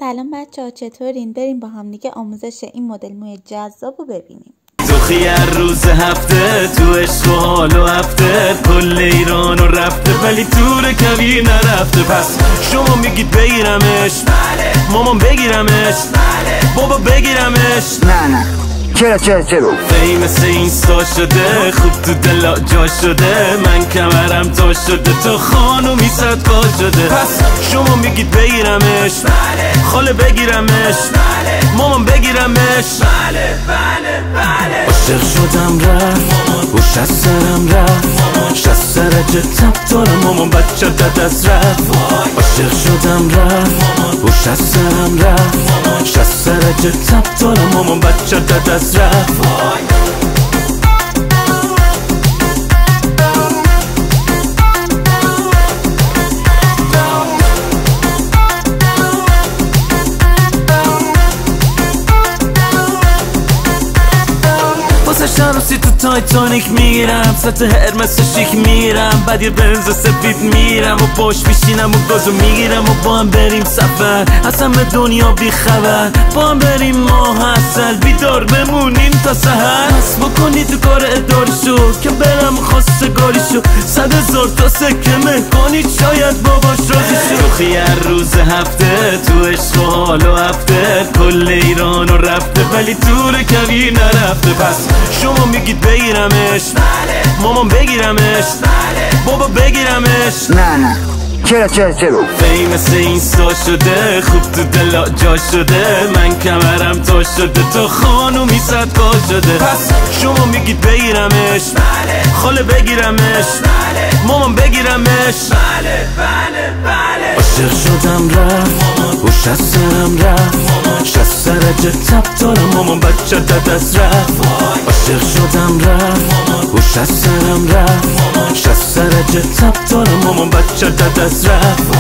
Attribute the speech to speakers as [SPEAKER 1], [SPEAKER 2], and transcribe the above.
[SPEAKER 1] سلام بچه‌ها، چطورین؟ بریم با هم دیگه آموزش این مدل موی جذاب رو ببینیم.
[SPEAKER 2] تو خیار روز هفته تو عشق و حال و هفته کل ایران رو رفته ولی تور کویر نرفته. پس شما میگید بگیرمش، مامان بگیرمش، بابا بگیرمش.
[SPEAKER 3] نه چرا
[SPEAKER 2] مثل اینستا شده، خوب تو دلا جا شده، من کمرم تا شده، تو خانومی صدقا شده. پس شما میگید بگیرمش، خاله بگیرمش، مامان بگیرمش. عاشق شدم رفت اوش از سرم رفت، 60 درجه تب دارم مامان بچه دست رفت. عاشق شدم رفت اوش از سرم رفت، 60 درجه تب دارم مامان بچه دست رفت. شانسی تو تایتانیک میرم، سطح هرمس شیک میرم، بعد یه بنز سفید میرم و باش میشینم و گازو میگیرم و با هم بریم سفر، از همه دنیا بی خبر، با هم بریم ماه اصل بیدار بمونیم تا سحر. بس بکنی تو کار اداری شو که برم خواستگاری شو، 100,000 تا سکه مهکانی شاید باباش راضی شو. تو خیار روز هفته تو عشق و حال و هفته کل ایران رو رفته ولی تور کویر نرفته. پس شما میگید بگیرمش، مامان بگیرمش، بابا بگیرمش.
[SPEAKER 3] نه چرا
[SPEAKER 2] مثل اینستا شده، خوب تو دلا جا شده، من کمرم تا شده، تو خانومی صدقا شده. پس شما میگید بگیرمش، خاله بگیرمش، مامان بگیرمش. عاشق شدم رفت اوش از سرم رفت، 60 درجه تب دارم مامان بچه دست رفت. عاشق شدم رفت اوش از سرم رفت، 60 درجه تب دارم مامان بچه دست رفت.